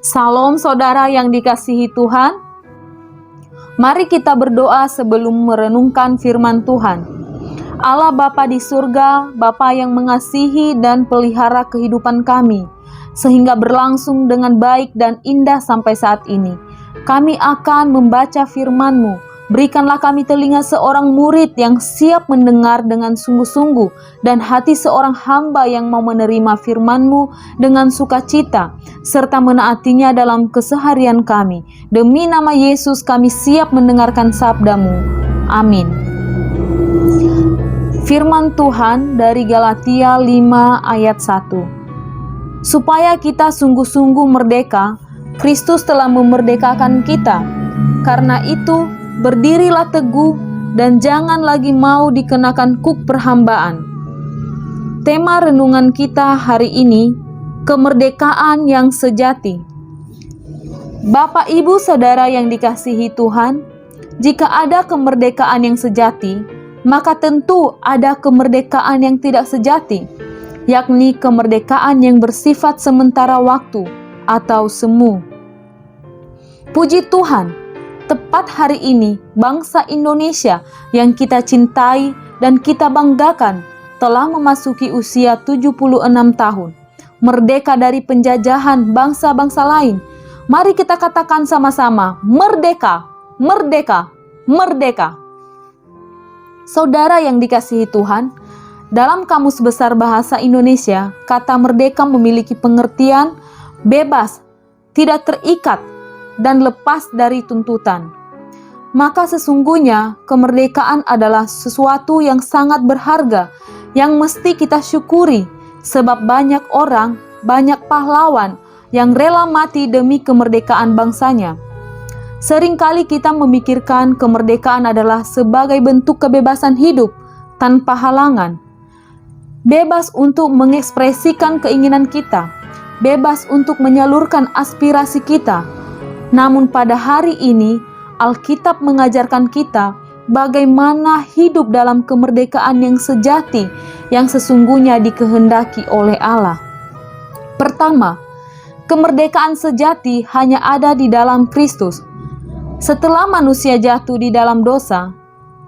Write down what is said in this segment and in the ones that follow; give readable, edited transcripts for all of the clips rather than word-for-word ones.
Salam saudara yang dikasihi Tuhan. Mari kita berdoa sebelum merenungkan firman Tuhan. Allah Bapa di surga, Bapa yang mengasihi dan pelihara kehidupan kami, sehingga berlangsung dengan baik dan indah sampai saat ini. Kami akan membaca firman-Mu. Berikanlah kami telinga seorang murid yang siap mendengar dengan sungguh-sungguh, dan hati seorang hamba yang mau menerima firman-Mu dengan sukacita, serta menaatinya dalam keseharian kami. Demi nama Yesus kami siap mendengarkan sabda-Mu. Amin. Firman Tuhan dari Galatia 5 ayat 1. Supaya kita sungguh-sungguh merdeka, Kristus telah memerdekakan kita. Karena itu, berdirilah teguh dan jangan lagi mau dikenakan kuk perhambaan. Tema renungan kita hari ini, kemerdekaan yang sejati. Bapak, Ibu, Saudara yang dikasihi Tuhan, jika ada kemerdekaan yang sejati, maka tentu ada kemerdekaan yang tidak sejati, yakni kemerdekaan yang bersifat sementara waktu atau semu. Puji Tuhan, tepat hari ini, bangsa Indonesia yang kita cintai dan kita banggakan telah memasuki usia 76 tahun, merdeka dari penjajahan bangsa-bangsa lain. Mari kita katakan sama-sama, merdeka, merdeka, merdeka. Saudara yang dikasihi Tuhan, dalam Kamus Besar Bahasa Indonesia, kata merdeka memiliki pengertian bebas, tidak terikat, dan lepas dari tuntutan. Maka sesungguhnya kemerdekaan adalah sesuatu yang sangat berharga yang mesti kita syukuri, sebab banyak orang, banyak pahlawan yang rela mati demi kemerdekaan bangsanya. Seringkali kita memikirkan kemerdekaan adalah sebagai bentuk kebebasan hidup tanpa halangan. Bebas untuk mengekspresikan keinginan kita, bebas untuk menyalurkan aspirasi kita. Namun pada hari ini, Alkitab mengajarkan kita bagaimana hidup dalam kemerdekaan yang sejati, yang sesungguhnya dikehendaki oleh Allah. Pertama, kemerdekaan sejati hanya ada di dalam Kristus. Setelah manusia jatuh di dalam dosa,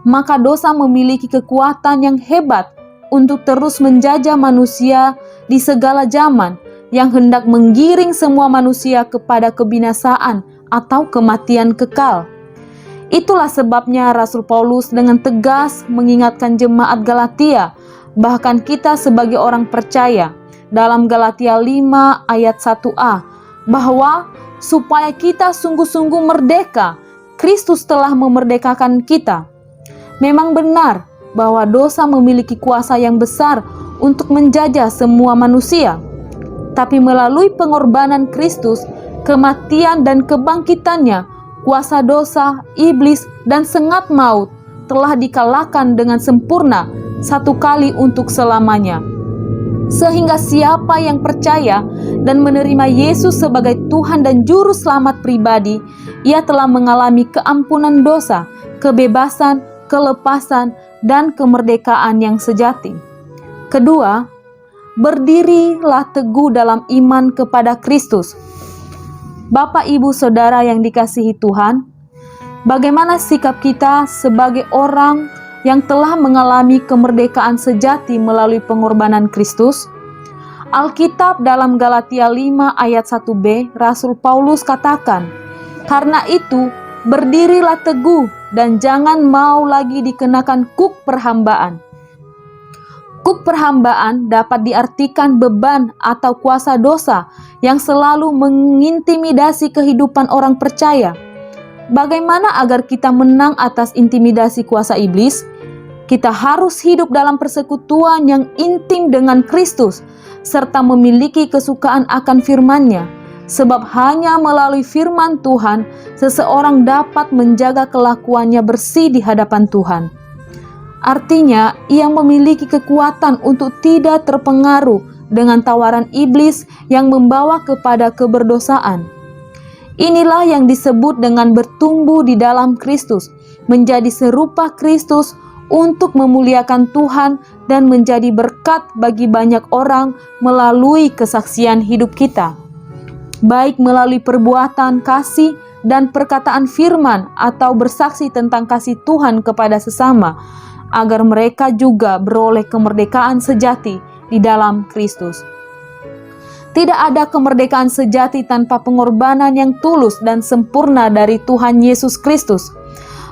maka dosa memiliki kekuatan yang hebat untuk terus menjajah manusia di segala zaman, yang hendak menggiring semua manusia kepada kebinasaan atau kematian kekal. Itulah sebabnya Rasul Paulus dengan tegas mengingatkan jemaat Galatia, bahkan kita sebagai orang percaya, dalam Galatia 5 ayat 1a, bahwa supaya kita sungguh-sungguh merdeka, Kristus telah memerdekakan kita. Memang benar bahwa dosa memiliki kuasa yang besar untuk menjajah semua manusia. Tapi melalui pengorbanan Kristus, kematian dan kebangkitannya, kuasa dosa, iblis, dan sengat maut telah dikalahkan dengan sempurna satu kali untuk selamanya. Sehingga siapa yang percaya dan menerima Yesus sebagai Tuhan dan Juru Selamat pribadi, ia telah mengalami keampunan dosa, kebebasan, kelepasan, dan kemerdekaan yang sejati. Kedua, berdirilah teguh dalam iman kepada Kristus. Bapak, Ibu, Saudara yang dikasihi Tuhan, bagaimana sikap kita sebagai orang yang telah mengalami kemerdekaan sejati melalui pengorbanan Kristus? Alkitab dalam Galatia 5 ayat 1b, Rasul Paulus katakan, "Karena itu, berdirilah teguh dan jangan mau lagi dikenakan kuk perhambaan." Kuk perhambaan dapat diartikan beban atau kuasa dosa yang selalu mengintimidasi kehidupan orang percaya. Bagaimana agar kita menang atas intimidasi kuasa iblis? Kita harus hidup dalam persekutuan yang intim dengan Kristus, serta memiliki kesukaan akan firman-Nya. Sebab hanya melalui firman Tuhan, seseorang dapat menjaga kelakuannya bersih di hadapan Tuhan. Artinya, ia memiliki kekuatan untuk tidak terpengaruh dengan tawaran iblis yang membawa kepada keberdosaan. Inilah yang disebut dengan bertumbuh di dalam Kristus, menjadi serupa Kristus untuk memuliakan Tuhan dan menjadi berkat bagi banyak orang melalui kesaksian hidup kita. baik melalui perbuatan kasih dan perkataan firman atau bersaksi tentang kasih Tuhan kepada sesama, agar mereka juga beroleh kemerdekaan sejati di dalam Kristus. Tidak ada kemerdekaan sejati tanpa pengorbanan yang tulus dan sempurna dari Tuhan Yesus Kristus.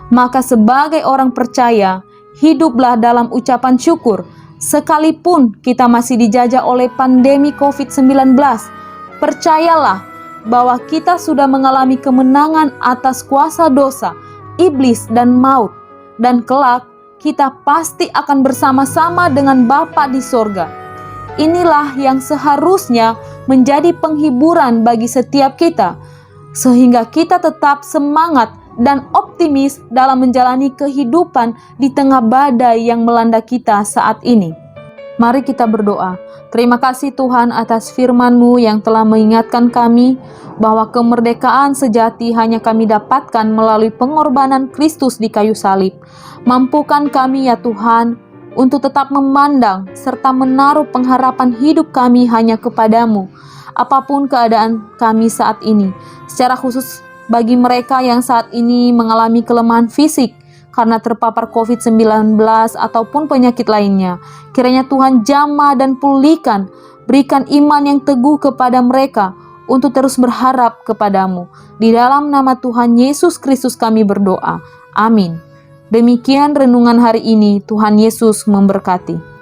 Maka sebagai orang percaya, hiduplah dalam ucapan syukur, sekalipun kita masih dijajah oleh pandemi COVID-19. Percayalah bahwa kita sudah mengalami kemenangan atas kuasa dosa, iblis, dan maut. Dan kelak, kita pasti akan bersama-sama dengan Bapa di sorga. Inilah yang seharusnya menjadi penghiburan bagi setiap kita, sehingga kita tetap semangat dan optimis dalam menjalani kehidupan di tengah badai yang melanda kita saat ini. Mari kita berdoa. Terima kasih Tuhan atas firman-Mu yang telah mengingatkan kami bahwa kemerdekaan sejati hanya kami dapatkan melalui pengorbanan Kristus di kayu salib. Mampukan kami ya Tuhan untuk tetap memandang serta menaruh pengharapan hidup kami hanya kepadamu, apapun keadaan kami saat ini. Secara khusus bagi mereka yang saat ini mengalami kelemahan fisik karena terpapar COVID-19 ataupun penyakit lainnya. Kiranya Tuhan jamah dan pulihkan, berikan iman yang teguh kepada mereka untuk terus berharap kepadamu. Di dalam nama Tuhan Yesus Kristus kami berdoa. Amin. Demikian renungan hari ini. Tuhan Yesus memberkati.